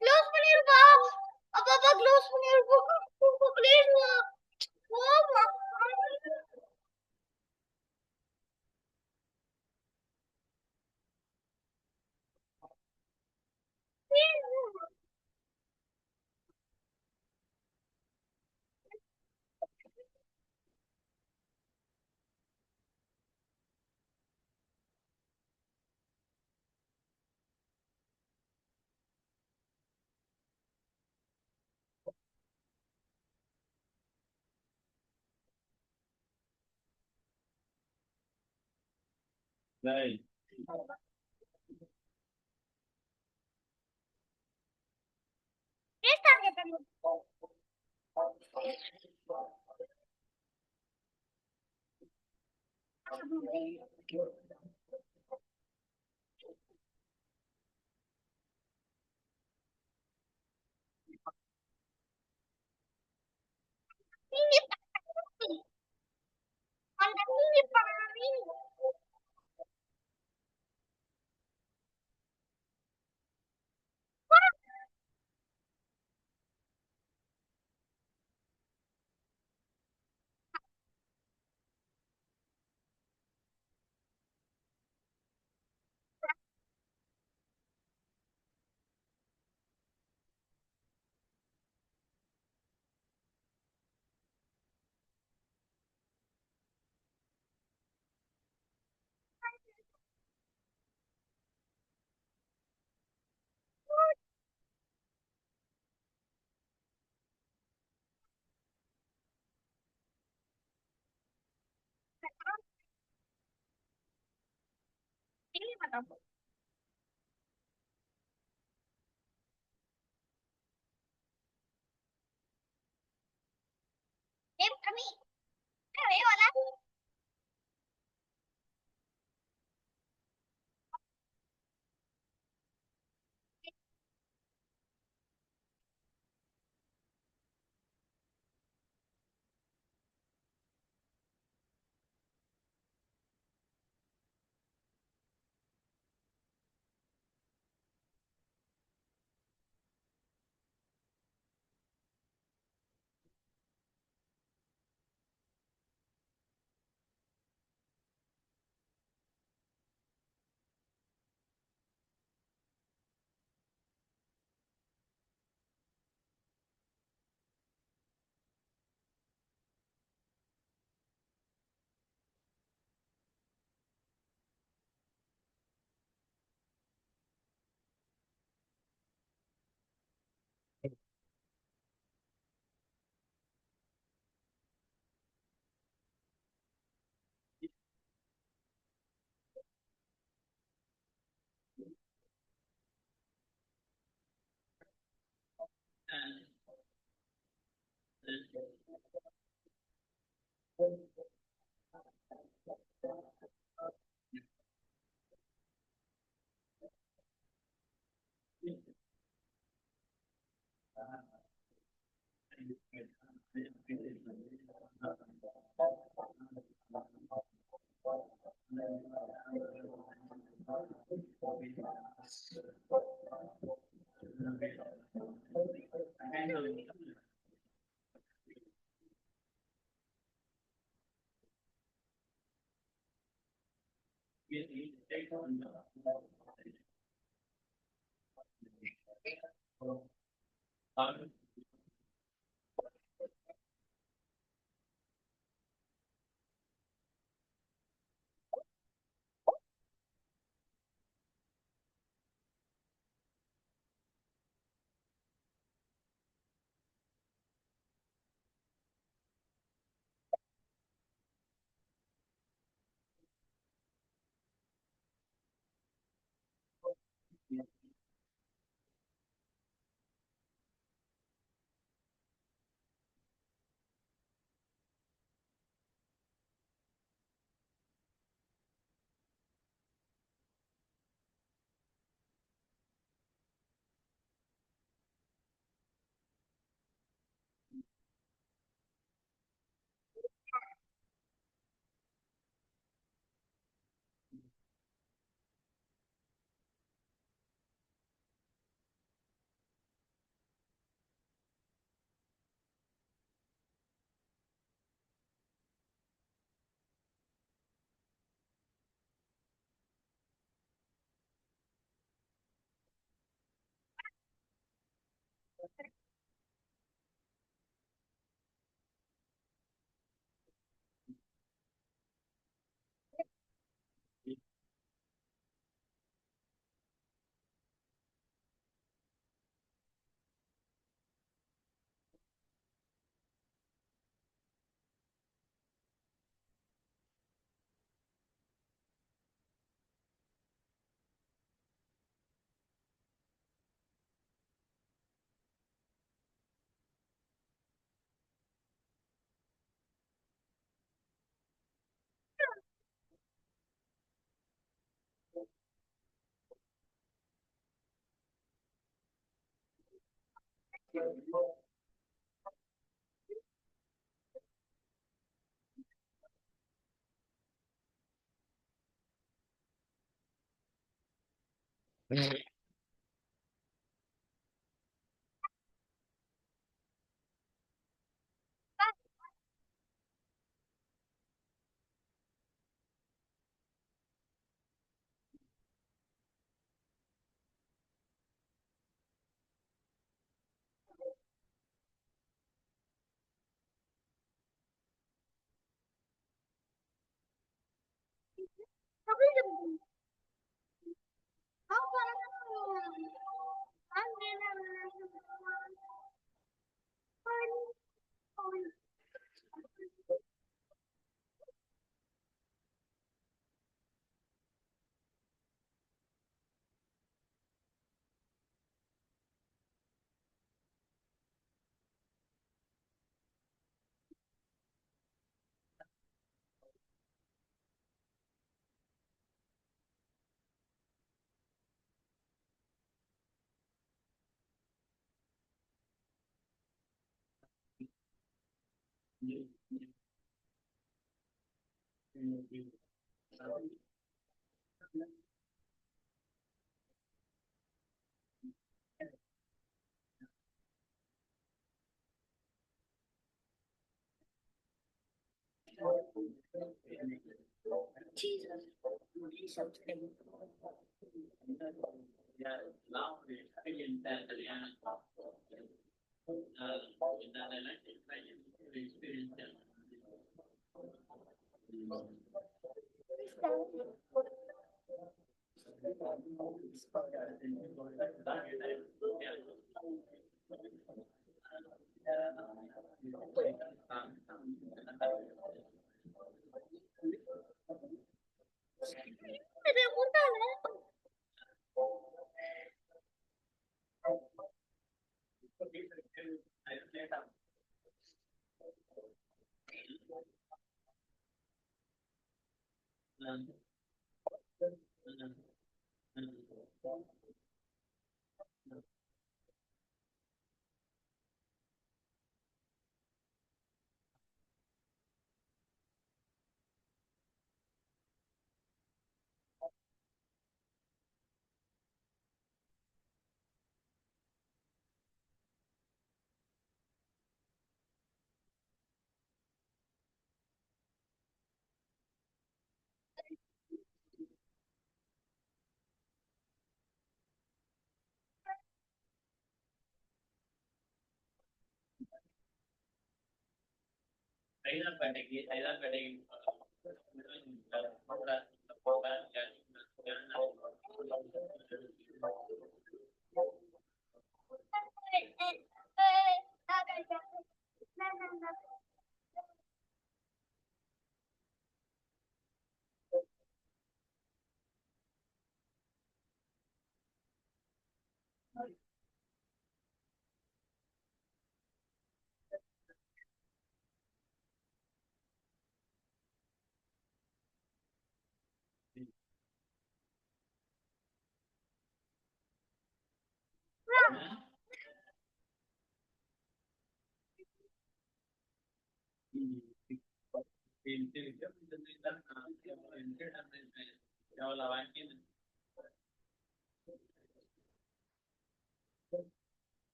Close பண்ணிருப்பா. அப்பா க்ளோஸ் பண்ணிருப்பா. ப்ளீஸ்மா. போமா. Right.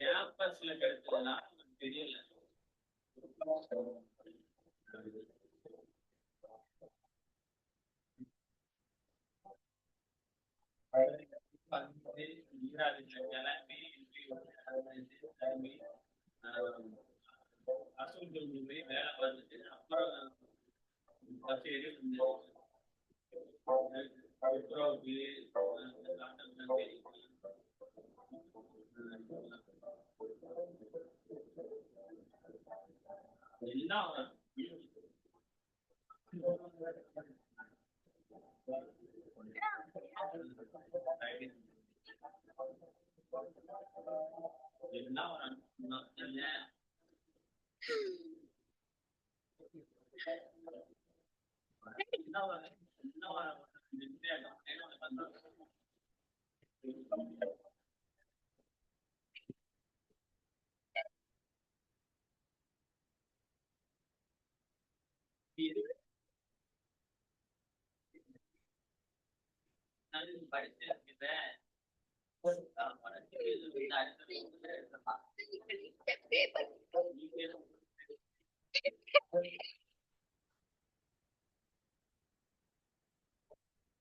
கேம்பஸ்ல கிடைச்சதுன்னா தெரியல. வேலை பார்த்துட்டு அப்புறம் பஸ் ஏறி எல்லாம்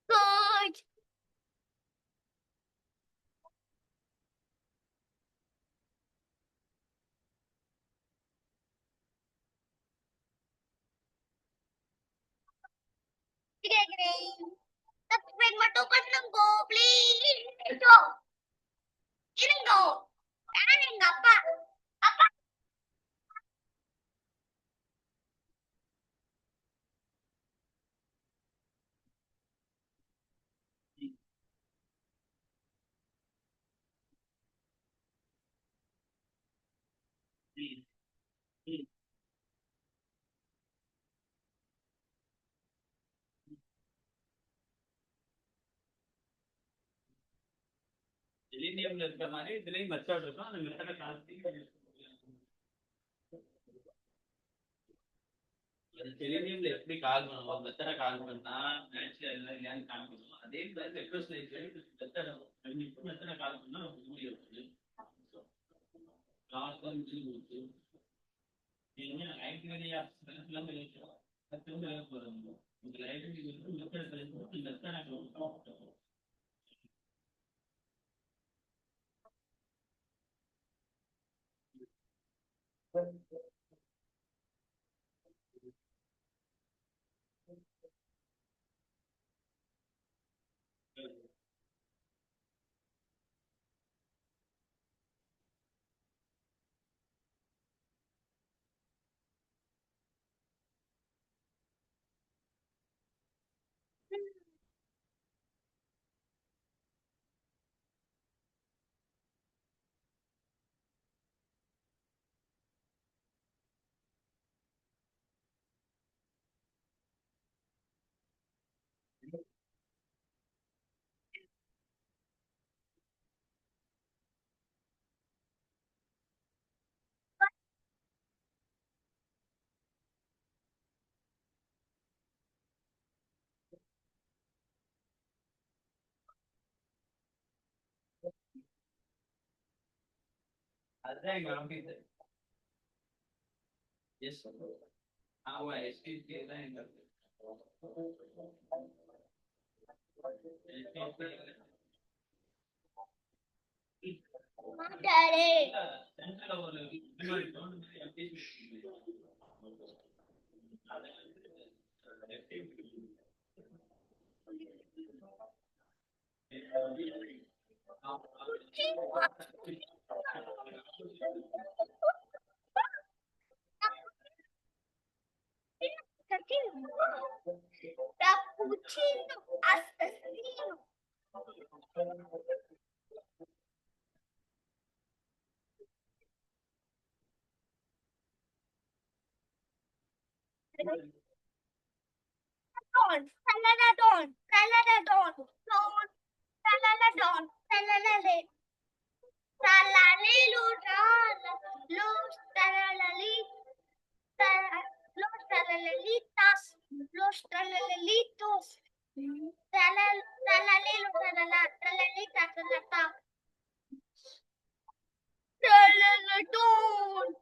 Good. Subscribe மட்டும் பண்ணுங்க ப்ளீஸ். இருங்கோ இருங்கோ. நான் எங்க அப்பா அப்பா செலினியம்ல இருக்கிற மாதிரி இதுலயும் மெத்தட் இருக்கும். அந்த மெத்தடை காட்டி செலினியம்ல எப்படி கால் பண்ணுவோம், மெத்தடை கால் பண்ணா மேட்ச் எல்லாம் இல்லையான்னு காமிக்கணும். அதே மாதிரி மெத்தடை கால் பண்ணா முடியும். அதுதான் எங்க ஆபீஸ். எஸ் ஆமா, எஸ்பிசி தான் எங்க மாட்டாரே. சென்டர்ல ஒரு Cappuccino assassino. Saladon, saladon, don, saladon, salalale, salalelo, los salalali, los salalalitas, los salalalitos, salalelo, salala, salalita, salata. Don't. Don't.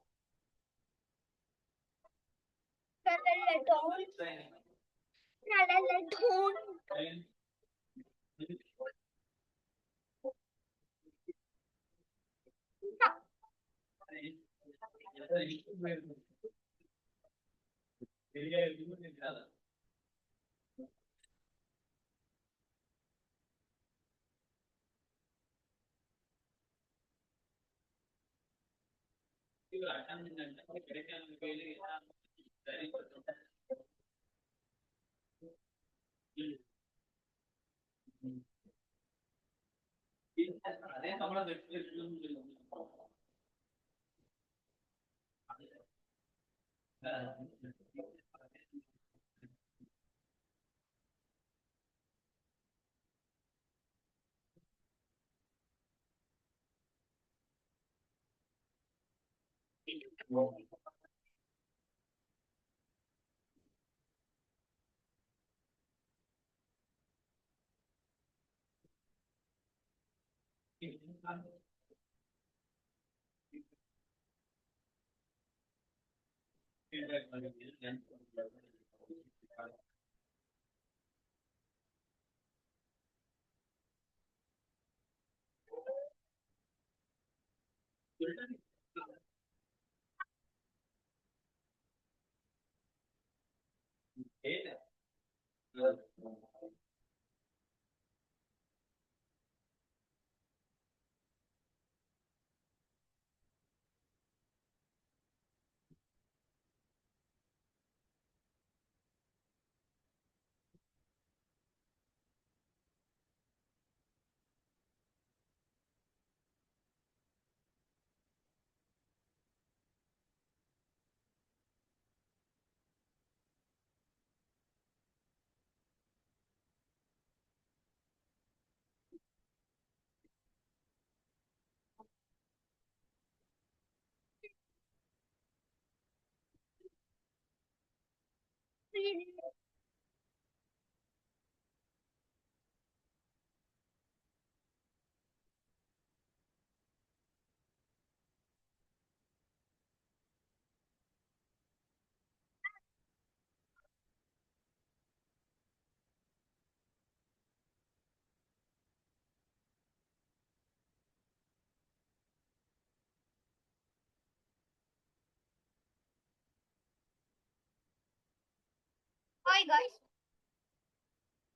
Hi guys.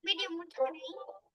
Video முடிச்சுக்கிறேன்.